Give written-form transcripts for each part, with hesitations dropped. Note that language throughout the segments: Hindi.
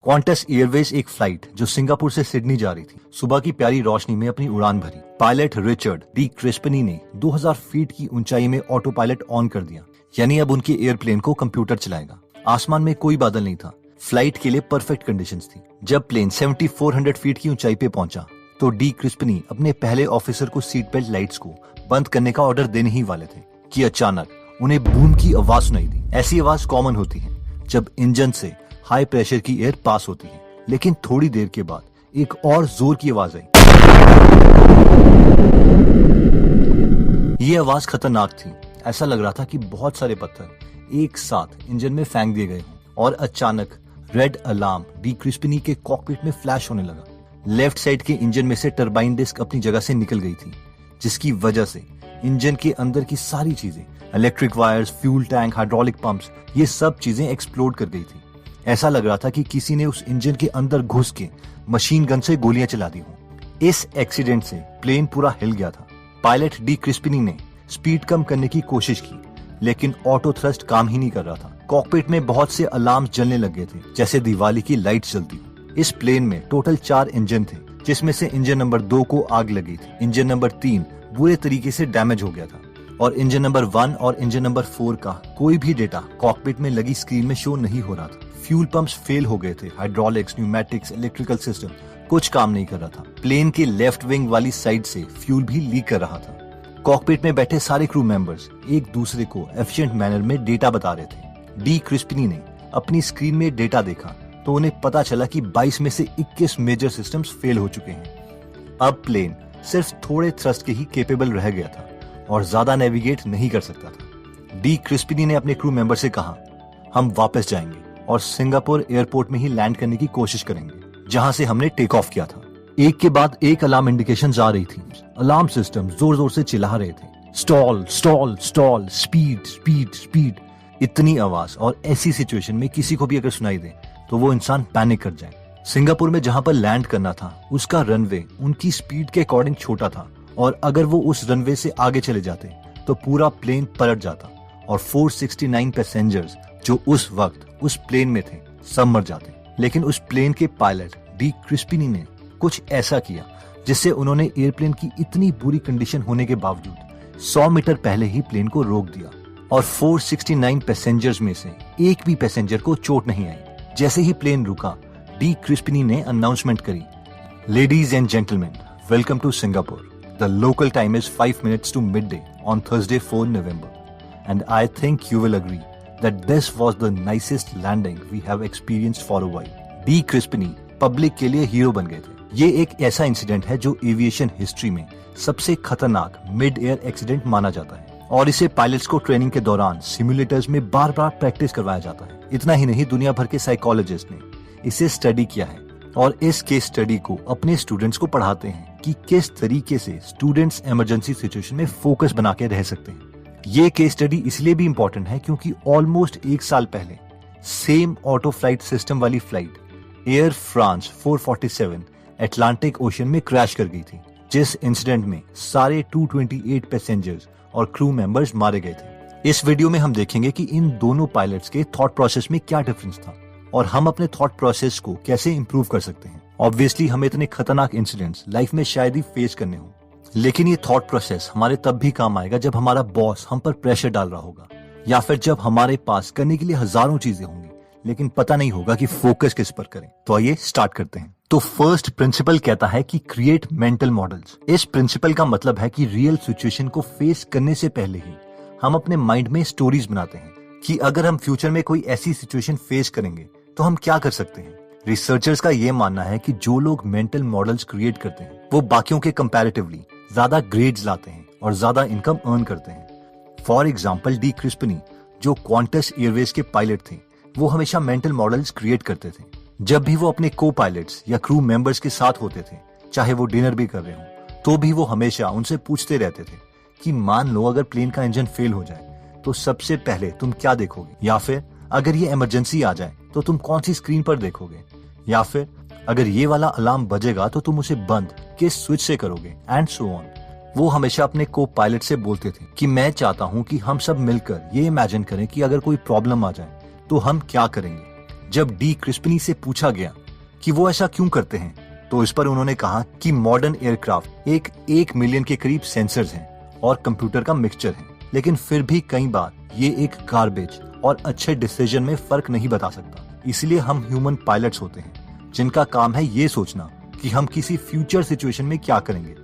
क्वांटस एयरवेज एक फ्लाइट जो सिंगापुर से सिडनी जा रही थी, सुबह की प्यारी रोशनी में अपनी उड़ान भरी। पायलट रिचर्ड डी क्रिस्पनी ने 2000 फीट की ऊंचाई में ऑटो पायलट ऑन कर दिया, यानी अब उनके एयरप्लेन को कंप्यूटर चलाएगा। आसमान में कोई बादल नहीं था, फ्लाइट के लिए परफेक्ट कंडीशंस थी। जब प्लेन 7400 फीट की ऊंचाई पे पहुंचा तो डी क्रिस्पनी अपने पहले ऑफिसर को सीट बेल्ट लाइट्स को बंद करने का ऑर्डर देने ही वाले थे कि अचानक उन्हें बूम की आवाज सुनाई दी। ऐसी आवाज कॉमन होती है जब इंजन से हाई प्रेशर की एयर पास होती है, लेकिन थोड़ी देर के बाद एक और जोर की आवाज आई। ये आवाज खतरनाक थी। ऐसा लग रहा था कि बहुत सारे पत्थर एक साथ इंजन में फेंक दिए गए हों। और अचानक रेड अलार्म डी क्रिस्पनी के कॉकपिट में फ्लैश होने लगा। लेफ्ट साइड के इंजन में से टरबाइन डिस्क अपनी जगह से निकल गई थी, जिसकी वजह से इंजन के अंदर की सारी चीजें, electric wires, fuel tank, hydraulic pumps, ये सब चीजें एक्सप्लोड कर गई थी। ऐसा लग रहा था कि किसी ने उस इंजन के अंदर घुस के मशीन गन से गोलियां चला दी हों। इस एक्सीडेंट से प्लेन पूरा हिल गया था। पायलट डी क्रिस्पनी ने स्पीड कम करने की कोशिश की, लेकिन ऑटो थ्रस्ट काम ही नहीं कर रहा था। कॉकपिट में बहुत से अलार्म्स जलने लग गए थे, जैसे दिवाली की लाइट जलती। इस प्लेन में टोटल 4 इंजन थे, जिसमें से इंजन नंबर 2 को आग लगी थी, इंजन नंबर 3 बुरे तरीके से डैमेज हो गया था, और इंजन नंबर 1 और इंजन नंबर 4 का कोई भी डेटा कॉकपिट में लगी स्क्रीन में शो नहीं हो रहा था। फ्यूल पंप्स फेल हो गए थे, हाइड्रोलिक्स, न्यूमेटिक्स, इलेक्ट्रिकल सिस्टम कुछ काम नहीं कर रहा था। प्लेन के लेफ्ट विंग वाली साइड से फ्यूल भी लीक कर रहा था। कॉकपिट में बैठे सारे क्रू मेंबर्स एक दूसरे को एफिशिएंट मैनर में डेटा बता रहे थे। डी क्रिस्पनी ने अपनी स्क्रीन में डेटा देखा तो उन्हें पता चला कि 22 में से 21 मेजर सिस्टम्स फेल हो चुके हैं। अब प्लेन सिर्फ थोड़े थ्रस्ट के ही केपेबल रह गया था और ज्यादा नेविगेट नहीं कर सकता था। डी क्रिस्पनी ने अपने क्रू मेंबर से कहा, हम वापस जाएंगे और सिंगापुर एयरपोर्ट में ही लैंड करने की कोशिश करेंगे, जहां से हमने टेक ऑफ किया था। एक के बाद एक अलार्म इंडिकेशंस आ रही थी। अलार्म सिस्टम जोर जोर से चिल्ला रहे थे, stall stall stall, speed speed speed. इतनी आवाज और ऐसी सिचुएशन में किसी को भी अगर सुनाई दे तो वो इंसान पैनिक कर जाए। सिंगापुर में जहां पर लैंड करना था उसका रनवे उनकी स्पीड के अकॉर्डिंग छोटा था, और अगर वो उस रनवे से आगे चले जाते तो पूरा प्लेन पलट जाता और 469 पैसेंजर्स जो उस वक्त उस प्लेन में थे सब मर जाते। लेकिन उस प्लेन के पायलट डी क्रिस्पनी ने कुछ ऐसा किया जिससे उन्होंने एयरप्लेन की इतनी बुरी कंडीशन होने के बावजूद 100 मीटर पहले ही प्लेन को रोक दिया, और 469 पैसेंजर्स में से एक भी पैसेंजर को चोट नहीं आई। जैसे ही प्लेन रुका, डी क्रिस्पनी ने अनाउंसमेंट करी, ladies and gentleman, welcome to Singapore. The local time is 5 minutes to midday on Thursday 4 November, and I think you will agree that this was the nicest landing we have experienced for a while. डी क्रिस्पनी पब्लिक के लिए हीरो बन गए थे। ये एक ऐसा इंसिडेंट है जो एविएशन हिस्ट्री में सबसे खतरनाक मिड एयर एक्सीडेंट माना जाता है, और इसे पायलट्स को ट्रेनिंग के दौरान सिमुलेटर्स में बार बार प्रैक्टिस करवाया जाता है। इतना ही नहीं, दुनिया भर के साइकोलॉजिस्ट ने इसे स्टडी किया है और इस केस स्टडी को अपने स्टूडेंट्स को पढ़ाते हैं कि किस तरीके से स्टूडेंट्स इमरजेंसी सिचुएशन में फोकस बना के रह सकते हैं। ये केस स्टडी इसलिए भी इम्पोर्टेंट है क्योंकि ऑलमोस्ट 1 साल पहले सेम ऑटो फ्लाइट सिस्टम वाली flight air France 447 Atlantic ocean में क्रैश कर गई थी, जिस इंसिडेंट में सारे 228 पैसेंजर्स और क्रू मेंबर्स मारे गए थे। इस वीडियो में हम देखेंगे कि इन दोनों पायलट्स के थॉट प्रोसेस में क्या डिफरेंस था और हम अपने थॉट प्रोसेस को कैसे इंप्रूव कर सकते हैं। ऑब्वियसली हमें इतने खतरनाक इंसिडेंट्स लाइफ में शायद ही फेस करने हो, लेकिन ये थॉट प्रोसेस हमारे तब भी काम आएगा जब हमारा बॉस हम पर प्रेशर डाल रहा होगा, या फिर जब हमारे पास करने के लिए हजारों चीजें होंगी लेकिन पता नहीं होगा कि फोकस किस पर करें। तो आइए स्टार्ट करते हैं। तो फर्स्ट प्रिंसिपल कहता है कि क्रिएट मेंटल मॉडल्स। इस प्रिंसिपल का मतलब है कि रियल सिचुएशन को फेस करने से पहले ही हम अपने माइंड में स्टोरीज बनाते हैं कि अगर हम फ्यूचर में कोई ऐसी सिचुएशन फेस करेंगे तो हम क्या कर सकते हैं। रिसर्चर्स का ये मानना है कि जो लोग मेंटल मॉडल्स क्रिएट करते हैं वो बाकियों के कंपैरेटिवली ज्यादा ग्रेड्स लाते हैं और ज्यादा इनकम अर्न करते हैं। फॉर एग्जाम्पल, डी क्रिस्पनी जो क्वांटस एयरवेज के पायलट थे, वो हमेशा मेंटल मॉडल्स क्रिएट करते थे। जब भी वो अपने को पायलट्स या क्रू मेंबर्स के साथ होते थे, चाहे वो डिनर भी कर रहे हो, तो भी वो हमेशा उनसे पूछते रहते थे कि मान लो अगर प्लेन का इंजन फेल हो जाए तो सबसे पहले तुम क्या देखोगे, या फिर अगर ये इमरजेंसी आ जाए तो तुम कौन सी स्क्रीन पर देखोगे, या फिर अगर ये वाला अलार्म बजेगा तो तुम उसे बंद किस स्विच से करोगे, एंड सो ऑन। वो हमेशा अपने को पायलट से बोलते थे कि मैं चाहता हूँ कि हम सब मिलकर ये इमेजिन करें कि अगर कोई प्रॉब्लम आ जाए तो हम क्या करेंगे। जब डी क्रिस्पिनी से पूछा गया कि वो ऐसा क्यों करते हैं, तो इस पर उन्होंने कहा कि मॉडर्न एयरक्राफ्ट एक मिलियन के करीब सेंसर्स हैं और कंप्यूटर का मिक्सचर है, लेकिन फिर भी कई बार ये एक गार्बेज और अच्छे डिसीजन में फर्क नहीं बता सकता। इसलिए हम ह्यूमन पायलट्स होते हैं जिनका काम है ये सोचना कि हम किसी फ्यूचर सिचुएशन में क्या करेंगे,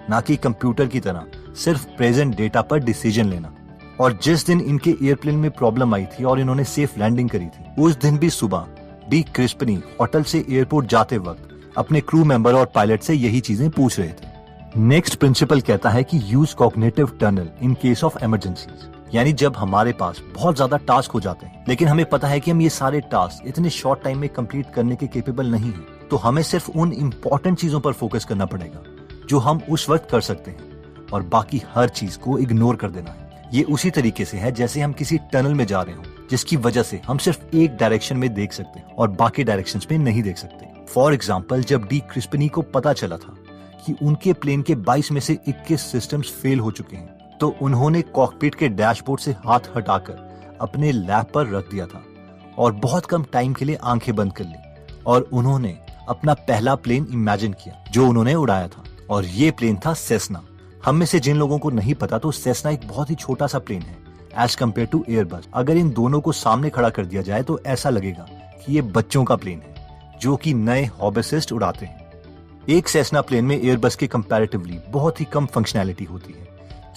ना कि कंप्यूटर की तरह सिर्फ प्रेजेंट डेटा पर डिसीजन लेना। और जिस दिन इनके एयरप्लेन में प्रॉब्लम आई थी और इन्होंने सेफ लैंडिंग करी थी, उस दिन भी सुबह डी क्रिस्पिनी होटल से एयरपोर्ट जाते वक्त अपने क्रू मेंबर और पायलट से यही चीजें पूछ रहे थे। नेक्स्ट प्रिंसिपल कहता है कि use cognitive tunnel in case of emergencies, यानी जब हमारे पास बहुत ज्यादा टास्क हो जाते हैं लेकिन हमें पता है कि हम ये सारे टास्क इतने शॉर्ट टाइम में कंप्लीट करने के केपेबल नहीं हैं, तो हमें सिर्फ उन इम्पोर्टेंट चीजों पर फोकस करना पड़ेगा जो हम उस वक्त कर सकते हैं और बाकी हर चीज को इग्नोर कर देना है। ये उसी तरीके से है जैसे हम किसी टनल में जा रहे हो जिसकी वजह से हम सिर्फ एक डायरेक्शन में देख सकते हैं और बाकी डायरेक्शंस में नहीं देख सकते। फॉर एग्जाम्पल, जब डी क्रिस्पिनी को पता चला था कि उनके प्लेन के 22 में से 21 सिस्टम्स फेल हो चुके हैं, तो उन्होंने कॉकपिट के डैशबोर्ड से हाथ हटाकर अपने लैप पर रख दिया था और बहुत कम टाइम के लिए आंखें बंद कर ली और उन्होंने अपना पहला प्लेन इमेजिन किया जो उन्होंने उड़ाया था, और ये प्लेन था सेस्ना। हम में से जिन लोगों को नहीं पता, तो सेस्ना एक बहुत ही छोटा सा प्लेन है एज कम्पेयर टू एयरबस। अगर इन दोनों को सामने खड़ा कर दिया जाए तो ऐसा लगेगा कि ये बच्चों का प्लेन है जो कि नए हॉबिसिस्ट उड़ाते हैं। एक सेस्ना प्लेन में एयरबस के कंपैरेटिवली बहुत ही कम फंक्शनैलिटी होती है,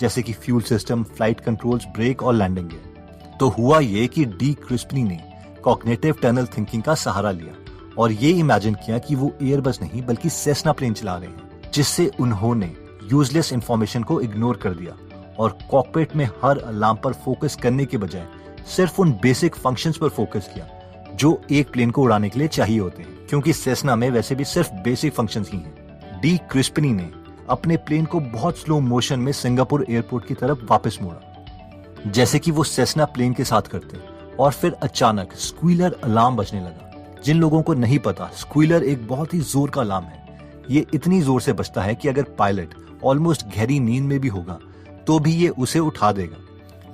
जैसे कि fuel system, flight controls, brake और लैंडिंग गियर। तो हुआ ये कि डी क्रिस्पिनी ने कॉग्निटिव टनल थिंकिंग का सहारा लिया और ये इमेजिन किया कि वो एयरबस नहीं बल्कि सेस्ना प्लेन चला रहे हैं, जिससे उन्होंने यूजलेस इंफॉर्मेशन को इग्नोर कर दिया और कॉकपिट में हर अलार्म पर फोकस करने के बजाय सिर्फ उन बेसिक फंक्शंस पर फोकस किया जो एक प्लेन को उड़ाने के लिए चाहिए होते हैं, क्योंकि सेस्ना में वैसे भी सिर्फ बेसिक फंक्शंस ही हैं। डी क्रिस्पिनी ने अपने प्लेन को बहुत स्लो मोशन में सिंगापुर एयरपोर्ट की तरफ वापस मोड़ा, जैसे कि वो सेस्ना प्लेन के साथ करते, और फिर अचानक स्क्वीलर अलार्म बजने लगा। जिन लोगों को नहीं पता, स्क्वीलर एक बहुत ही जोर का अलार्म है। ये इतनी जोर से बजता है कि अगर पायलट ऑलमोस्ट गहरी नींद में भी होगा तो भी ये उसे उठा देगा।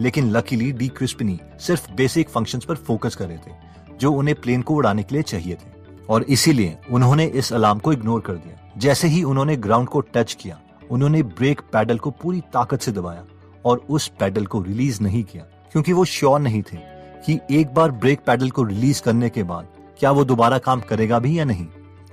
लेकिन लकीली डी क्रिस्पिनी सिर्फ बेसिक फंक्शंस पर फोकस कर रहे थे जो उन्हें प्लेन को उड़ाने के लिए चाहिए थे, और इसीलिए उन्होंने इस अलार्म को इग्नोर कर दिया। जैसे ही उन्होंने ग्राउंड को टच किया, उन्होंने ब्रेक पैडल को पूरी ताकत से दबाया और उस पैडल को रिलीज नहीं किया, क्योंकि वो श्योर नहीं थे कि एक बार ब्रेक पैडल को रिलीज करने के बाद क्या वो दोबारा काम करेगा भी या नहीं।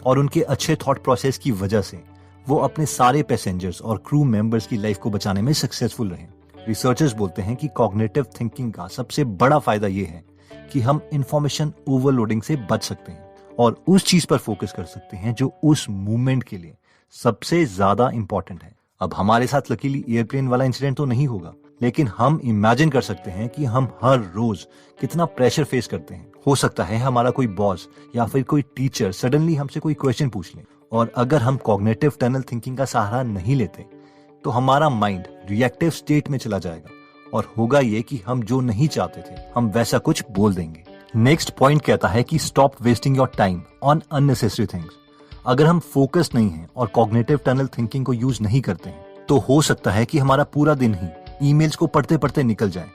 और उनके अच्छे थॉट प्रोसेस की वजह से वो अपने सारे पैसेंजर्स और क्रू मेंबर्स की लाइफ को बचाने में सक्सेसफुल रहे। रिसर्चर्स बोलते हैं कि कॉग्निटिव थिंकिंग का सबसे बड़ा फायदा ये है कि हम इंफॉर्मेशन ओवरलोडिंग से बच सकते हैं और उस चीज पर फोकस कर सकते हैं जो उस मूवमेंट के लिए सबसे ज्यादा इंपॉर्टेंट है। अब हमारे साथ लकीली एयरप्लेन वाला इंसिडेंट तो नहीं होगा, लेकिन हम इमेजिन कर सकते हैं कि हम हर रोज कितना प्रेशर फेस करते हैं। हो सकता है हमारा कोई बॉस या फिर कोई टीचर सडनली हमसे कोई क्वेश्चन पूछ ले, और अगर हम कॉग्निटिव टनल थिंकिंग का सहारा नहीं लेते तो हमारा माइंड रिएक्टिव स्टेट में चला जाएगा और होगा ये कि हम जो नहीं चाहते थे हम वैसा कुछ बोल देंगे। नेक्स्ट पॉइंट कहता है कि stop wasting your time on unnecessary things. अगर हम फोकस नहीं हैं और कॉग्निटिव टनल थिंकिंग को यूज नहीं करते हैं तो हो सकता है कि हमारा पूरा दिन ही ईमेल्स को पढ़ते पढ़ते निकल जाए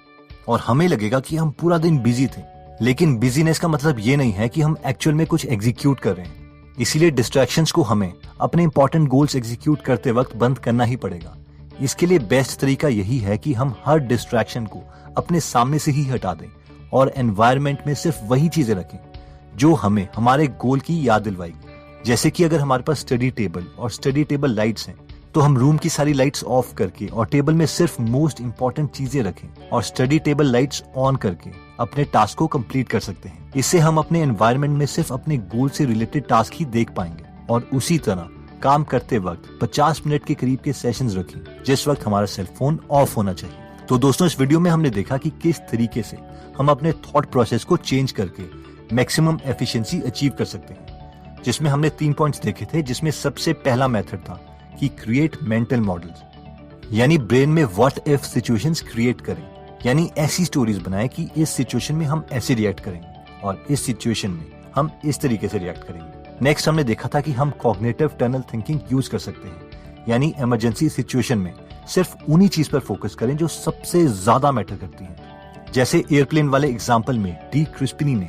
और हमें लगेगा कि हम पूरा दिन बिजी थे, लेकिन बिजीनेस का मतलब ये नहीं है कि हम एक्चुअल में कुछ एग्जीक्यूट कर रहे हैं। इसीलिए डिस्ट्रैक्शंस को हमें अपने इंपॉर्टेंट गोल्स एग्जीक्यूट करते वक्त बंद करना ही पड़ेगा। इसके लिए बेस्ट तरीका यही है कि हम हर डिस्ट्रैक्शन को अपने सामने से ही हटा दें और एनवायरनमेंट में सिर्फ वही चीजें रखें जो हमें हमारे गोल की याद दिलवाएगी। जैसे कि अगर हमारे पास स्टडी टेबल और स्टडी टेबल लाइट्स हैं तो हम रूम की सारी लाइट्स ऑफ करके और टेबल में सिर्फ मोस्ट इंपॉर्टेंट चीजें रखें और स्टडी टेबल लाइट्स ऑन करके अपने टास्क को कंप्लीट कर सकते हैं। इससे हम अपने एनवायरनमेंट में सिर्फ अपने गोल से रिलेटेड टास्क ही देख पाएंगे। और उसी तरह काम करते वक्त 50 मिनट के करीब के सेशंस रखें जिस वक्त हमारा सेल फोन ऑफ होना चाहिए। तो दोस्तों, इस वीडियो में हमने देखा कि किस तरीके से हम अपने थॉट प्रोसेस को चेंज करके मैक्सिमम एफिशिएंसी अचीव कर सकते हैं, जिसमें हमने 3 पॉइंट्स देखे थे। जिसमें सबसे पहला मेथड था कि क्रिएट मेंटल मॉडल्स, यानी ब्रेन में व्हाट इफ सिचुएशंस क्रिएट करें, यानी ऐसी स्टोरीज बनाएं कि इस सिचुएशन में हम ऐसे रिएक्ट करेंगे और इस सिचुएशन में हम इस तरीके से रिएक्ट करेंगे। नेक्स्ट हमने देखा था कि हम कॉग्निटिव टनल थिंकिंग यूज कर सकते हैं, यानी इमरजेंसी सिचुएशन में सिर्फ उन्हीं चीज पर फोकस करें जो सबसे ज्यादा मैटर करती हैं। जैसे एयरप्लेन वाले एग्जाम्पल में डी क्रिस्पिनी ने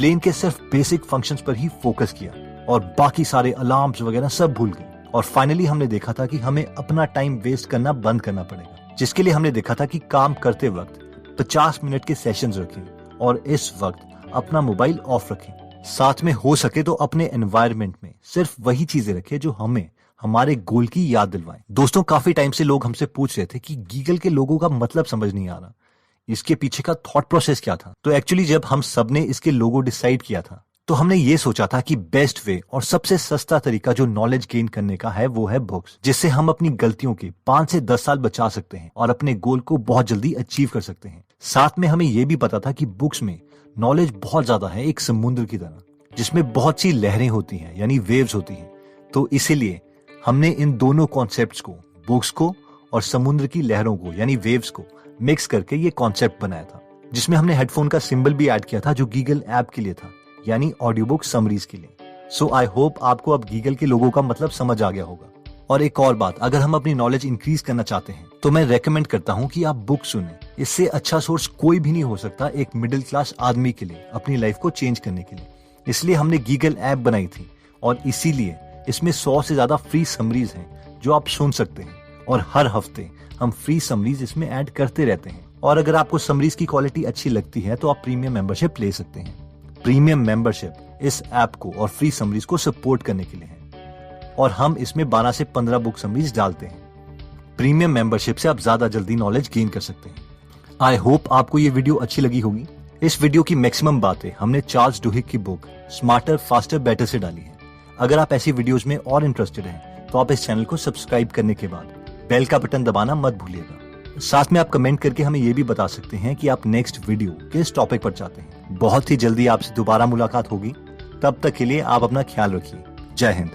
ब्रेन के सिर्फ बेसिक फंक्शंस पर ही फोकस किया और बाकी सारे अलार्म्स वगैरह सब भूल गए। और फाइनली हमने देखा था कि हमें अपना टाइम वेस्ट करना बंद करना पड़ेगा, जिसके लिए हमने देखा था कि काम करते वक्त 50 मिनट के सेशंस रखें और इस वक्त अपना मोबाइल ऑफ रखें। साथ में हो सके तो अपने एनवायरनमेंट में सिर्फ वही चीजें रखें जो हमें हमारे गोल की याद दिलवाएं। दोस्तों, काफी टाइम से लोग हमसे पूछ रहे थे कि गीगल के लोगों का मतलब समझ नहीं आ रहा, इसके पीछे का थॉट प्रोसेस क्या था। तो एक्चुअली जब हम सबने इसके लोगो डिसाइड किया था तो हमने ये सोचा था कि बेस्ट वे और सबसे सस्ता तरीका जो नॉलेज गेन करने का है वो है बुक्स, जिससे हम अपनी गलतियों के 5 से 10 साल बचा सकते हैं और अपने गोल को बहुत जल्दी अचीव कर सकते हैं। साथ में हमें यह भी पता था कि बुक्स में नॉलेज बहुत ज्यादा है, एक समुद्र की तरह जिसमें बहुत सी लहरें होती हैं, यानी वेव्स होती हैं। तो इसीलिए हमने इन दोनों कॉन्सेप्ट्स को, बुक्स को और समुद्र की लहरों को यानी वेव्स को मिक्स करके ये कॉन्सेप्ट बनाया था, जिसमें हमने हेडफोन का सिंबल भी ऐड किया था जो गीगल ऐप के लिए था, यानी ऑडियो बुक समरीज के लिए। सो आई होप आपको अब गीगल के लोगों का मतलब समझ आ गया होगा। और एक और बात, अगर हम अपनी नॉलेज इंक्रीज करना चाहते हैं तो मैं रेकमेंड करता हूँ कि आप बुक सुनें। इससे अच्छा सोर्स कोई भी नहीं हो सकता एक मिडिल क्लास आदमी के लिए अपनी लाइफ को चेंज करने के लिए। इसलिए हमने गीगल ऐप बनाई थी और इसीलिए इसमें 100 से ज्यादा फ्री समरीज हैं जो आप सुन सकते हैं और हर हफ्ते हम फ्री समरीज इसमें ऐड करते रहते हैं। और अगर आपको समरीज की क्वालिटी अच्छी लगती है तो आप प्रीमियम मेंबरशिप ले सकते हैं। प्रीमियम मेंबरशिप इस ऐप को और फ्री समरीज को सपोर्ट करने के लिए है और हम इसमें 12 से 15 बुक समरीज डालते हैं। प्रीमियम मेंबरशिप से आप ज्यादा जल्दी नॉलेज गेन कर सकते हैं। आई होप आपको ये वीडियो अच्छी लगी होगी। इस वीडियो की मैक्सिमम बातें हमने चार्ल्स डुहिग की बुक स्मार्टर फास्टर बेटर से डाली है। अगर आप ऐसी वीडियोस में और इंटरेस्टेड हैं तो आप इस चैनल को सब्सक्राइब करने के बाद बेल का बटन दबाना मत भूलिएगा। साथ में आप कमेंट करके हमें ये भी बता सकते हैं कि आप नेक्स्ट वीडियो किस टॉपिक पर चाहते हैं। बहुत ही जल्दी आपसे दोबारा मुलाकात होगी, तब तक के लिए आप अपना ख्याल रखिए। जय हिंद।